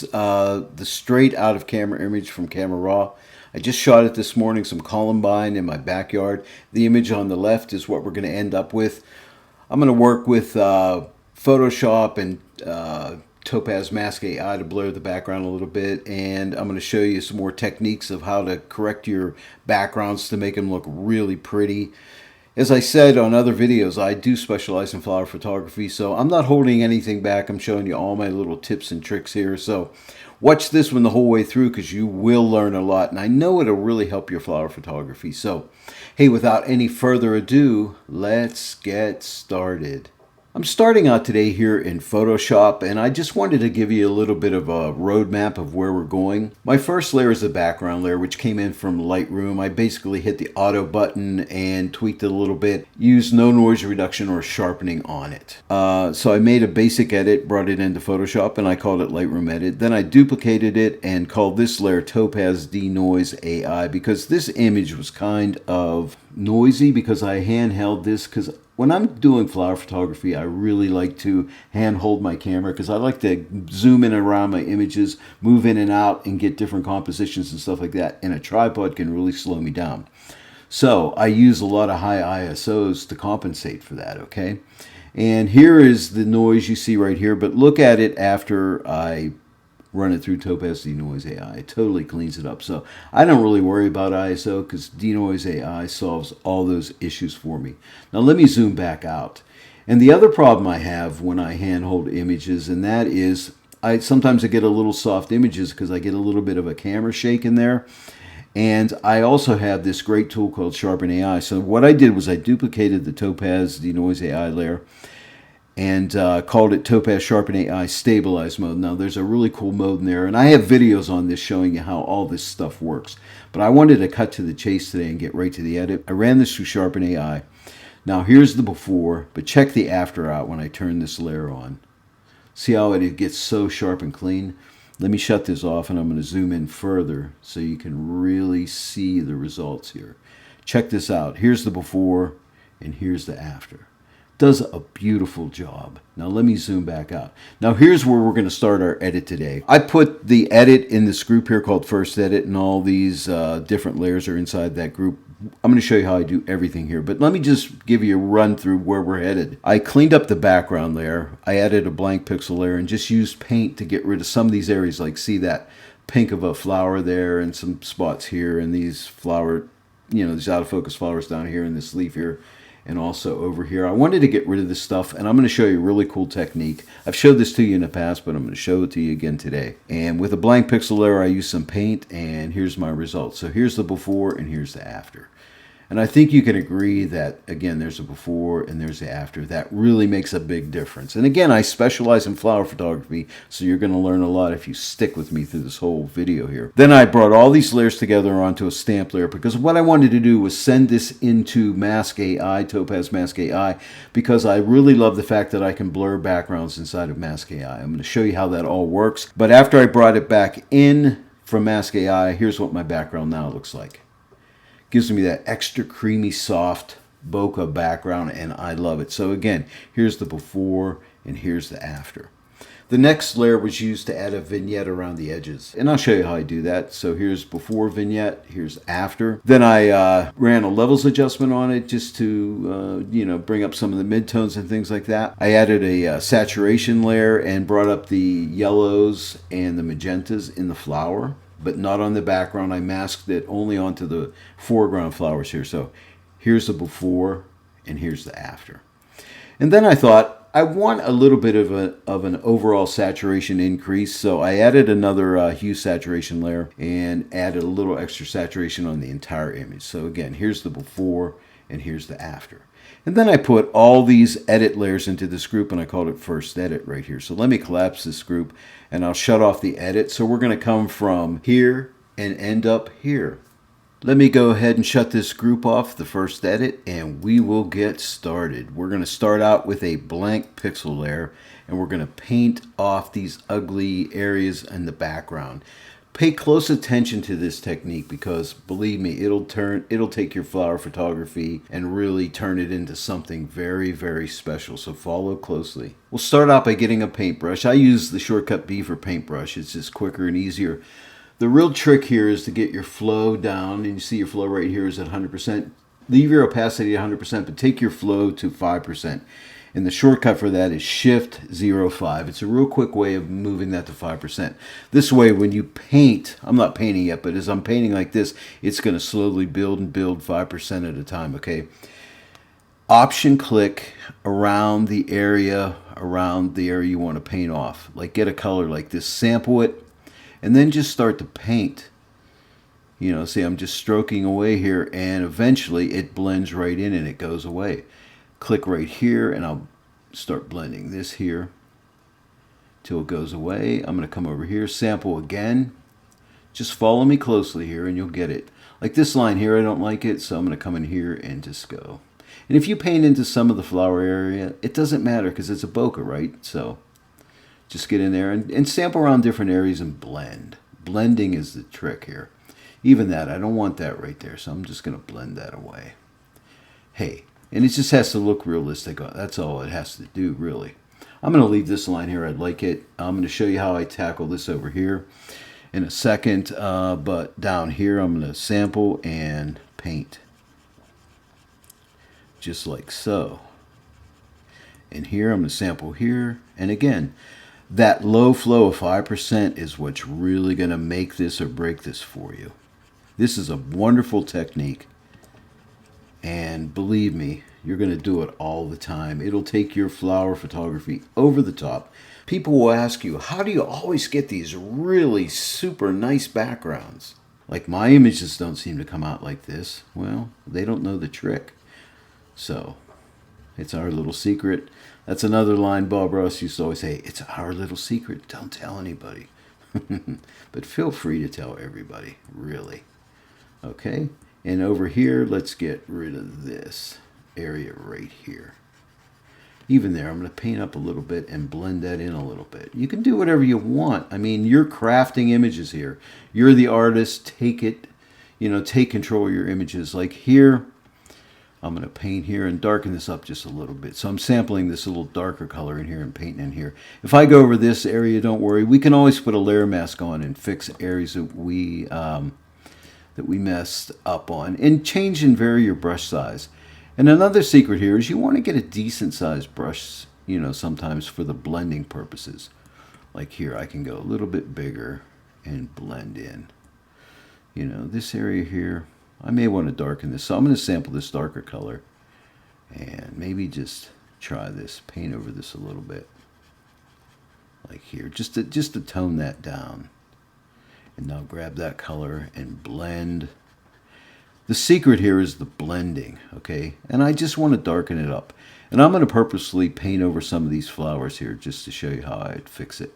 The straight out of camera image from Camera Raw. I just shot it this morning, some columbine in my backyard. The image on the left is what we're going to end up with. I'm going to work with Photoshop and Topaz Mask AI to blur the background a little bit, and I'm going to show you some more techniques of how to correct your backgrounds to make them look really pretty. As I said on other videos, I do specialize in flower photography, so I'm not holding anything back. I'm showing you all my little tips and tricks here. So watch this one the whole way through because you will learn a lot, and I know it'll really help your flower photography. So, hey, without any further ado, let's get started. I'm starting out today here in Photoshop, and I just wanted to give you a little bit of a roadmap of where we're going. My first layer is the background layer, which came in from Lightroom. I basically hit the auto button and tweaked it a little bit, used no noise reduction or sharpening on it. So I made a basic edit, brought it into Photoshop, and I called it Lightroom Edit. Then I duplicated it and called this layer Topaz Denoise AI because this image was kind of noisy because I handheld this because when I'm doing flower photography, I really like to hand hold my camera because I like to zoom in and around my images, move in and out, and get different compositions and stuff like that. And a tripod can really slow me down. So I use a lot of high ISOs to compensate for that, okay? And here is the noise you see right here, but look at it after I run it through Topaz Denoise AI. It totally cleans it up. So I don't really worry about ISO because Denoise AI solves all those issues for me. Now let me zoom back out. And the other problem I have when I handhold images, and that is sometimes I get a little soft images because I get a little bit of a camera shake in there. And I also have this great tool called Sharpen AI. So what I did was I duplicated the Topaz Denoise AI layer and called it Topaz Sharpen AI Stabilize Mode. Now, there's a really cool mode in there, and I have videos on this showing you how all this stuff works. But I wanted to cut to the chase today and get right to the edit. I ran this through Sharpen AI. Now, here's the before, but check the after out when I turn this layer on. See how it gets so sharp and clean? Let me shut this off, and I'm going to zoom in further so you can really see the results here. Check this out. Here's the before, and here's the after. Does a beautiful job. Now let me zoom back out. Now here's where we're going to start our edit today. I put the edit in this group here called First Edit, and all these different layers are inside that group. I'm going to show you how I do everything here, but let me just give you a run through where we're headed. I cleaned up the background layer. I added a blank pixel layer and just used paint to get rid of some of these areas, like see that pink of a flower there and some spots here and these flower, these out of focus flowers down here and this leaf here. And also over here. I wanted to get rid of this stuff, and I'm going to show you a really cool technique. I've showed this to you in the past, but I'm going to show it to you again today. And with a blank pixel layer, I use some paint, and here's my result. So here's the before, and here's the after. And I think you can agree that, again, there's a before and there's the after. That really makes a big difference. And again, I specialize in flower photography, so you're going to learn a lot if you stick with me through this whole video here. Then I brought all these layers together onto a stamp layer because what I wanted to do was send this into Mask AI, Topaz Mask AI, because I really love the fact that I can blur backgrounds inside of Mask AI. I'm going to show you how that all works. But after I brought it back in from Mask AI, here's what my background now looks like. Gives me that extra creamy, soft bokeh background, and I love it. So again, here's the before and here's the after. The next layer was used to add a vignette around the edges, and I'll show you how I do that. So here's before vignette, here's after. Then I ran a levels adjustment on it just to bring up some of the midtones and things like that. I added a saturation layer and brought up the yellows and the magentas in the flower, but not on the background. I masked it only onto the foreground flowers here. So here's the before and here's the after. And then I thought I want a little bit of an overall saturation increase. So I added another hue saturation layer and added a little extra saturation on the entire image. So again, here's the before and here's the after. And then I put all these edit layers into this group, and I called it First Edit right here. So let me collapse this group, and I'll shut off the edit. So we're going to come from here and end up here. Let me go ahead and shut this group off, the First Edit, and we will get started. We're going to start out with a blank pixel layer, and we're going to paint off these ugly areas in the background. Pay close attention to this technique because believe me, it'll take your flower photography and really turn it into something very, very special. So follow closely. We'll start out by getting a paintbrush. I use the Shortcut B for paintbrush. It's just quicker and easier. The real trick here is to get your flow down, and you see your flow right here is at 100%. Leave your opacity at 100%, but take your flow to 5%. And the shortcut for that is Shift 05. It's a real quick way of moving that to 5%. This way, when you paint, I'm not painting yet, but as I'm painting like this, it's going to slowly build and build 5% at a time, okay? Option click around the area you want to paint off. Like get a color like this, sample it, and then just start to paint. You know, see, I'm just stroking away here, and eventually it blends right in and it goes away. Click right here, and I'll start blending this here till it goes away. I'm going to come over here, sample again. Just follow me closely here, and you'll get it. Like this line here, I don't like it, so I'm going to come in here and just go. And if you paint into some of the flower area, it doesn't matter because it's a bokeh, right? So just get in there and sample around different areas and blend. Blending is the trick here. Even that, I don't want that right there, so I'm just going to blend that away. Hey, and it just has to look realistic. That's all it has to do, really. I'm going to leave this line here. I like it. I'm going to show you how I tackle this over here in a second. But down here, I'm going to sample and paint. Just like so. And here, I'm going to sample here. And again, that low flow of 5% is what's really going to make this or break this for you. This is a wonderful technique. And believe me, you're going to do it all the time. It'll take your flower photography over the top. People will ask you, how do you always get these really super nice backgrounds? Like my images don't seem to come out like this. Well, they don't know the trick. So, it's our little secret. That's another line Bob Ross used to always say, it's our little secret. Don't tell anybody. But feel free to tell everybody, really. Okay? And over here, let's get rid of this area right here. Even there, I'm going to paint up a little bit and blend that in a little bit. You can do whatever you want. I mean, you're crafting images here. You're the artist. Take it, take control of your images. Like here, I'm going to paint here and darken this up just a little bit. So I'm sampling this a little darker color in here and painting in here. If I go over this area, don't worry. We can always put a layer mask on and fix areas that we messed up on, and change and vary your brush size. And another secret here is you want to get a decent sized brush, sometimes for the blending purposes. Like here, I can go a little bit bigger and blend in. This area here, I may want to darken this. So I'm going to sample this darker color and maybe just try this, paint over this a little bit. Like here, just to tone that down. And now grab that color and blend. The secret here is the blending, okay? And I just want to darken it up. And I'm going to purposely paint over some of these flowers here just to show you how I'd fix it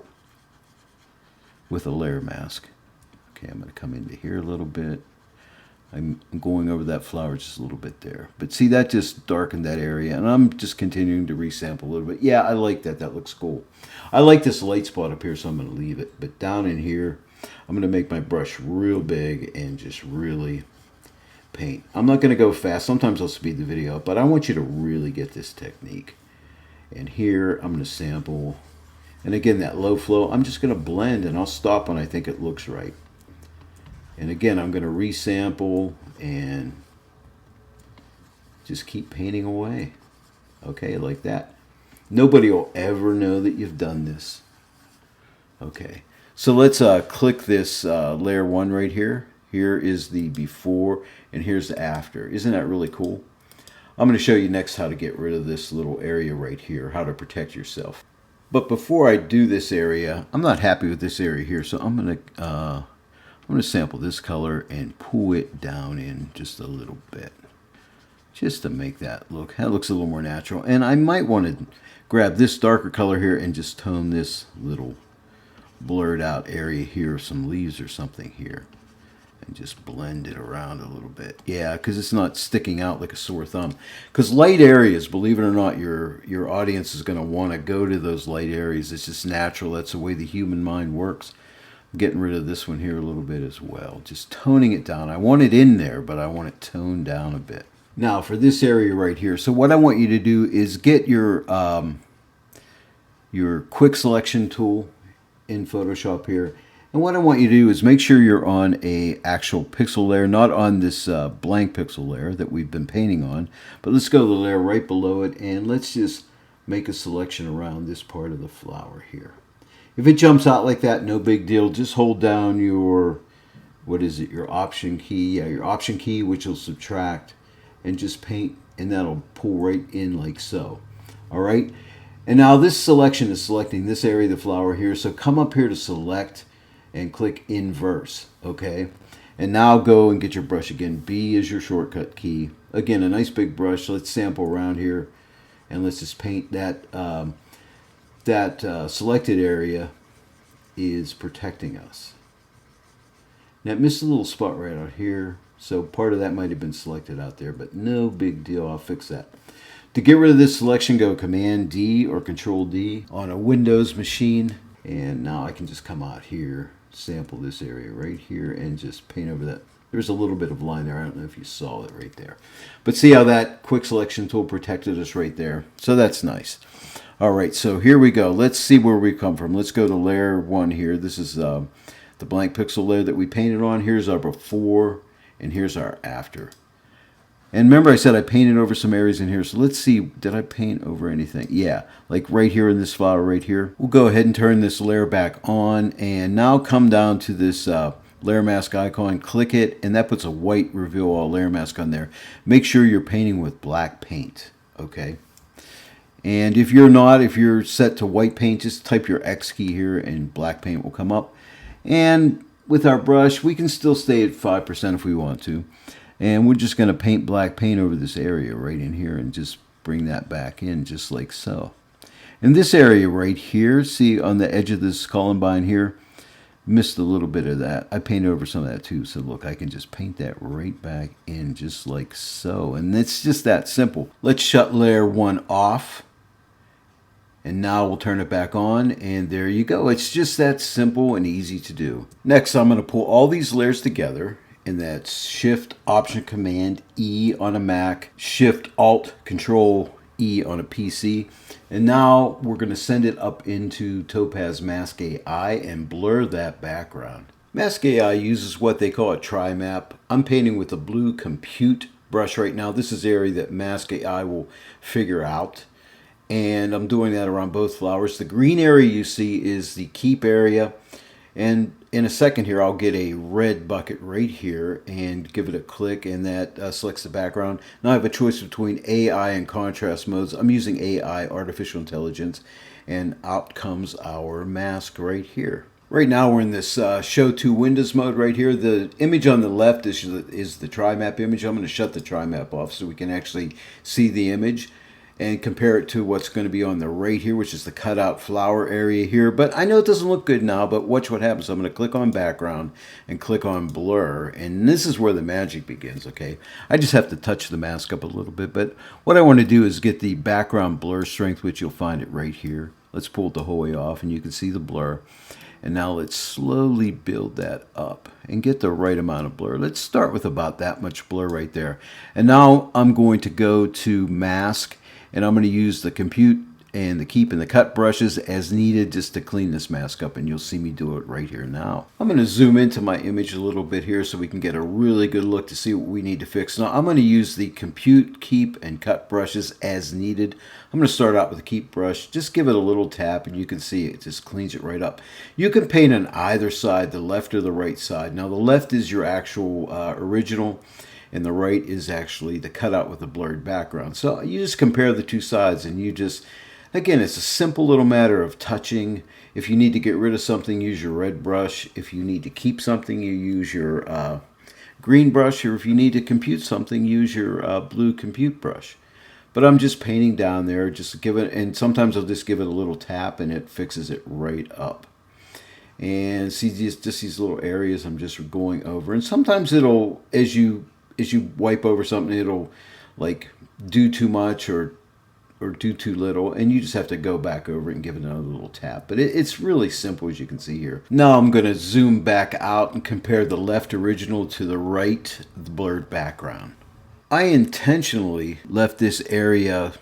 with a layer mask. Okay, I'm going to come into here a little bit. I'm going over that flower just a little bit there. But see, that just darkened that area. And I'm just continuing to resample a little bit. Yeah, I like that. That looks cool. I like this light spot up here, so I'm going to leave it. But down in here, I'm going to make my brush real big and just really paint. I'm not going to go fast. Sometimes I'll speed the video up, but I want you to really get this technique. And here, I'm going to sample. And again, that low flow, I'm just going to blend, and I'll stop when I think it looks right. And again, I'm going to resample and just keep painting away. Okay, like that. Nobody will ever know that you've done this. Okay, so let's click this layer 1 right here. Here is the before, and here's the after. Isn't that really cool? I'm going to show you next how to get rid of this little area right here, how to protect yourself. But before I do this area, I'm not happy with this area here, so I'm going to sample this color and pull it down in just a little bit, just to make that looks a little more natural. And I might want to grab this darker color here and just tone this little blurred out area here, some leaves or something here, and just blend it around a little bit. Yeah, because it's not sticking out like a sore thumb. Because light areas, believe it or not, your audience is going to want to go to those light areas. It's just natural. That's the way the human mind works. Getting rid of this one here a little bit as well. Just toning it down. I want it in there, but I want it toned down a bit. Now for this area right here. So what I want you to do is get your quick selection tool in Photoshop here. And what I want you to do is make sure you're on a actual pixel layer, not on this blank pixel layer that we've been painting on. But let's go to the layer right below it, and let's just make a selection around this part of the flower here. If it jumps out like that, no big deal. Just hold down your, what is it, your option key. Yeah, your option key, which will subtract, and just paint, and that'll pull right in like so. All right. And now this selection is selecting this area of the flower here. So come up here to select and click inverse, okay? And now go and get your brush again. B is your shortcut key. Again, a nice big brush. Let's sample around here, and let's just paint that. Selected area is protecting us. Now it missed a little spot right out here, so part of that might have been selected out there, but no big deal. I'll fix that. To get rid of this selection, go Command D or Control D on a Windows machine, and now I can just come out here, sample this area right here, and just paint over that. There's a little bit of line there. I don't know if you saw it right there. But see how that quick selection tool protected us right there? So that's nice. All right, so here we go. Let's see where we come from. Let's go to layer 1 here. This is the blank pixel layer that we painted on. Here's our before, and here's our after. And remember I said I painted over some areas in here. So let's see, did I paint over anything? Yeah, like right here in this flower right here. We'll go ahead and turn this layer back on, and now come down to this layer mask icon, click it, and that puts a white reveal all layer mask on there. Make sure you're painting with black paint, okay? And if you're not, if you're set to white paint, just type your X key here and black paint will come up. And with our brush, we can still stay at 5% if we want to. And we're just going to paint black paint over this area right in here and just bring that back in just like so. In this area right here, see on the edge of this columbine here, missed a little bit of that. I painted over some of that too. So look, I can just paint that right back in just like so. And it's just that simple. Let's shut layer 1 off. And now we'll turn it back on, and there you go. It's just that simple and easy to do. Next, I'm going to pull all these layers together, and that's Shift, Option, Command, E on a Mac, Shift, Alt, Control, E on a PC. And now we're going to send it up into Topaz Mask AI and blur that background. Mask AI uses what they call a tri-map. I'm painting with a blue compute brush right now. This is the area that Mask AI will figure out. And I'm doing that around both flowers. The green area you see is the keep area. And in a second here, I'll get a red bucket right here and give it a click, and that selects the background. Now I have a choice between AI and contrast modes. I'm using AI, artificial intelligence, and out comes our mask right here. Right now we're in this show two windows mode right here. The image on the left is the tri-map image. I'm going to shut the tri-map off so we can actually see the image and compare it to what's going to be on the right here, which is the cutout flower area here. But I know it doesn't look good now, but watch what happens. I'm going to click on background and click on blur, and this is where the magic begins, okay? I just have to touch the mask up a little bit, but what I want to do is get the background blur strength, which you'll find it right here. Let's pull it the whole way off, and you can see the blur. And now let's slowly build that up and get the right amount of blur. Let's start with about that much blur right there. And now I'm going to go to mask, and I'm going to use the compute and the keep and the cut brushes as needed just to clean this mask up, and you'll see me do it right here now. I'm going to zoom into my image a little bit here so we can get a really good look to see what we need to fix. Now I'm going to use the compute, keep, and cut brushes as needed. I'm going to start out with the keep brush. Just give it a little tap and you can see it just cleans it right up. You can paint on either side, the left or the right side. Now the left is your actual original, and the right is actually the cutout with the blurred background. So you just compare the two sides, and you just, again, it's a simple little matter of touching. If you need to get rid of something, use your red brush. If you need to keep something, you use your green brush. Or if you need to compute something, use your blue compute brush. But I'm just painting down there, just give it, and sometimes I'll just give it a little tap and it fixes it right up. And see just these little areas I'm just going over. And sometimes it'll, as you wipe over something, it'll like do too much or or do too little, and you just have to go back over it and give it another little tap. But it's really simple, as you can see here. Now I'm going to zoom back out and compare the left original to the right, the blurred background. I intentionally left this area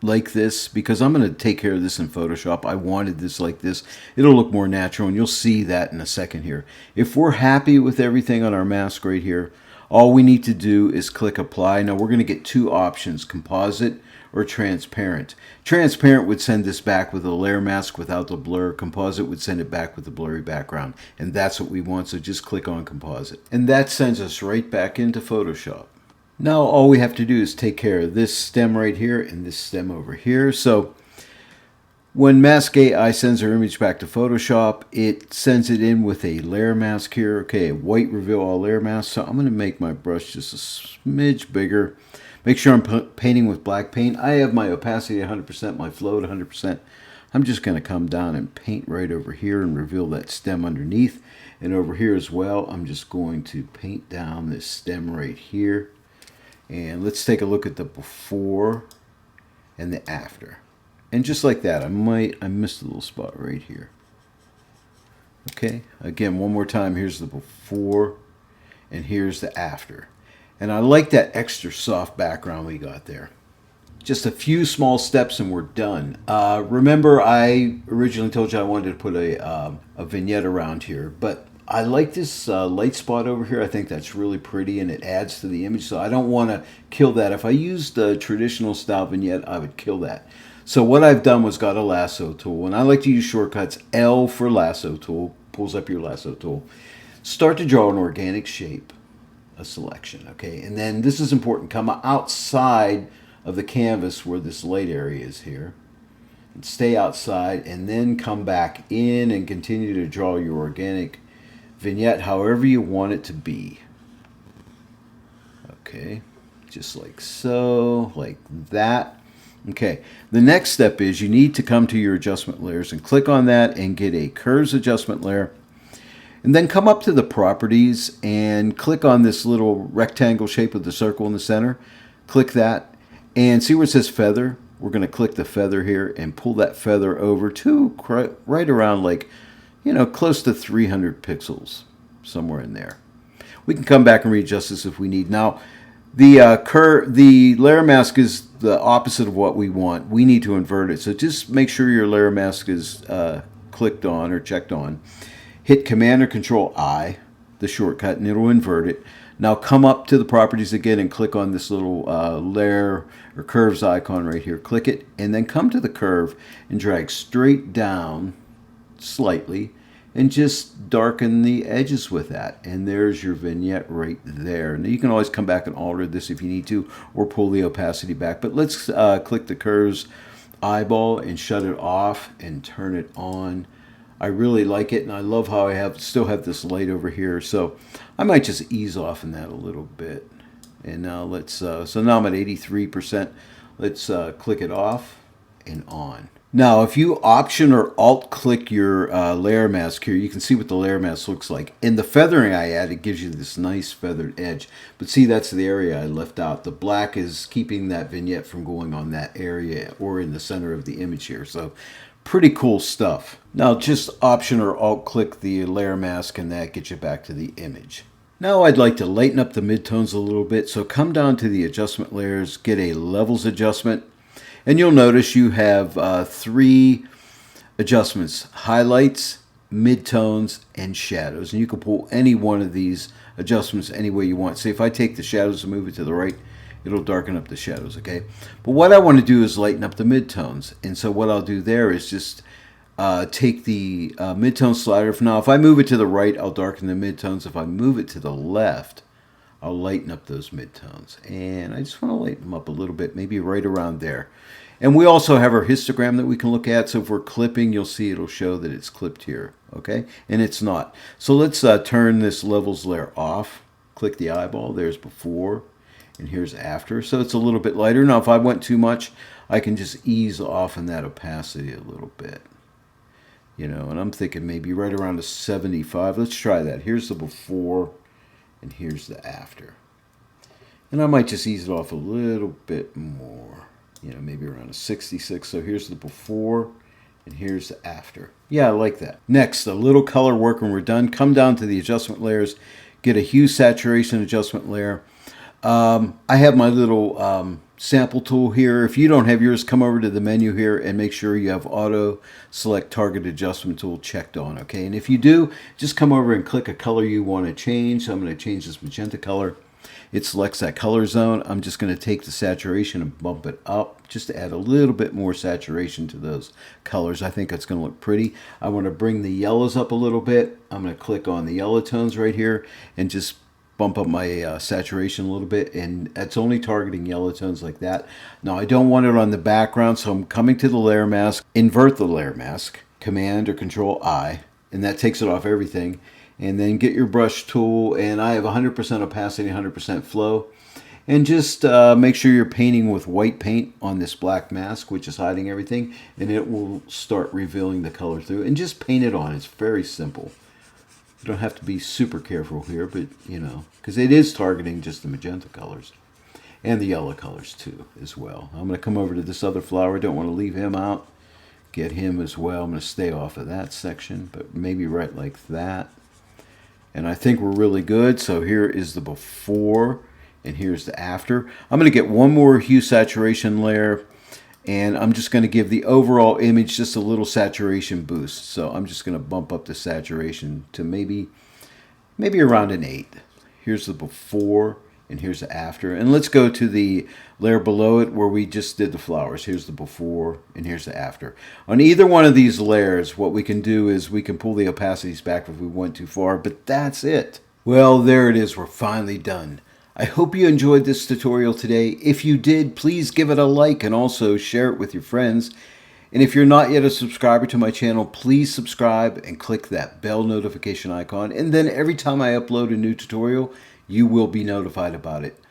like this because I'm going to take care of this in Photoshop. I wanted this like this. It'll look more natural, and you'll see that in a second here. If we're happy with everything on our mask right here, all we need to do is click apply. Now we're going to get two options, composite or transparent. Transparent would send this back with a layer mask without the blur. Composite would send it back with the blurry background, and that's what we want. So just click on composite, and that sends us right back into Photoshop. Now all we have to do is take care of this stem right here and this stem over here. So when Mask AI sends our image back to Photoshop, it sends it in with a layer mask here. Okay, white reveal all layer mask. So I'm going to make my brush just a smidge bigger. Make sure I'm painting with black paint. I have my opacity at 100%, my flow at 100%. I'm just going to come down and paint right over here and reveal that stem underneath. And over here as well, I'm just going to paint down this stem right here. And let's take a look at the before and the after. And just like that, I missed a little spot right here. Okay, again, one more time. Here's the before and here's the after. And I like that extra soft background we got there. Just a few small steps and we're done. Remember, I originally told you I wanted to put a vignette around here, but I like this light spot over here. I think that's really pretty and it adds to the image, so I don't want to kill that. If I used the traditional style vignette, I would kill that. So what I've done was got a lasso tool, and I like to use shortcuts. L for lasso tool, pulls up your lasso tool. Start to draw an organic shape, a selection, okay? And then this is important, come outside of the canvas where this light area is here. And stay outside and then come back in and continue to draw your organic vignette however you want it to be. Okay, just like so, like that. Okay, the next step is you need to come to your adjustment layers and click on that and get a curves adjustment layer. And then come up to the properties and click on this little rectangle shape with the circle in the center. Click that and see where it says feather. We're going to click the feather here and pull that feather over to right around, like, you know, close to 300 pixels, somewhere in there. We can come back and readjust this if we need. Now, the layer mask is the opposite of what we want. We need to invert it. So just make sure your layer mask is clicked on or checked on. Hit Command or Control I, the shortcut, and it'll invert it. Now come up to the properties again and click on this little layer or curves icon right here. Click it and then come to the curve and drag straight down slightly and just darken the edges with that. And there's your vignette right there. Now you can always come back and alter this if you need to, or pull the opacity back. But let's click the curves eyeball and shut it off and turn it on. I really like it, and I love how I still have this light over here. So I might just ease off in that a little bit. And now let's, so now I'm at 83%. Let's click it off and on. Now, if you Option or Alt click your layer mask here, you can see what the layer mask looks like. In the feathering I added, gives you this nice feathered edge. But see, that's the area I left out. The black is keeping that vignette from going on that area or in the center of the image here. So pretty cool stuff. Now just Option or Alt click the layer mask and that gets you back to the image. Now I'd like to lighten up the midtones a little bit. So come down to the adjustment layers, get a levels adjustment. And you'll notice you have 3 adjustments: highlights, midtones, and shadows. And you can pull any one of these adjustments any way you want. Say if I take the shadows and move it to the right, it'll darken up the shadows, okay? But what I want to do is lighten up the midtones. And so what I'll do there is just take the midtone slider. Now, if I move it to the right, I'll darken the midtones. If I move it to the left, I'll lighten up those midtones. And I just want to lighten them up a little bit, maybe right around there. And we also have our histogram that we can look at. So if we're clipping, you'll see it'll show that it's clipped here, okay? And it's not. So let's turn this levels layer off. Click the eyeball. There's before, and here's after. So it's a little bit lighter. Now, if I went too much, I can just ease off in that opacity a little bit. You know, and I'm thinking maybe right around a 75. Let's try that. Here's the before, and here's the after. And I might just ease it off a little bit more. maybe around a 66. So here's the before and here's the after. Yeah, I like that. Next, a little color work when we're done. Come down to the adjustment layers, get a hue saturation adjustment layer. I have my little sample tool here. If you don't have yours, come over to the menu here and make sure you have auto select target adjustment tool checked on, okay? And if you do, just come over and click a color you want to change. So I'm going to change this magenta color. It selects that color zone. I'm just going to take the saturation and bump it up just to add a little bit more saturation to those colors. I think that's going to look pretty. I want to bring the yellows up a little bit. I'm going to click on the yellow tones right here and just bump up my saturation a little bit, and it's only targeting yellow tones like that. Now I don't want it on the background, so I'm coming to the layer mask, invert the layer mask, Command or Control I, and that takes it off everything. And then get your brush tool, and I have 100% opacity, 100% flow. And just make sure you're painting with white paint on this black mask, which is hiding everything, and it will start revealing the color through. And just paint it on. It's very simple. You don't have to be super careful here, but because it is targeting just the magenta colors and the yellow colors too as well. I'm going to come over to this other flower. Don't want to leave him out. Get him as well. I'm going to stay off of that section, but maybe right like that. And I think we're really good. So here is the before and here's the after. I'm going to get one more hue saturation layer, and I'm just going to give the overall image just a little saturation boost. So I'm just going to bump up the saturation to maybe around an 8. Here's the before and here's the after. And let's go to the layer below it where we just did the flowers. Here's the before and here's the after. On either one of these layers, what we can do is we can pull the opacities back if we went too far, but that's it. Well, there it is. We're finally done. I hope you enjoyed this tutorial today. If you did, please give it a like and also share it with your friends. And if you're not yet a subscriber to my channel, please subscribe and click that bell notification icon. And then every time I upload a new tutorial, you will be notified about it.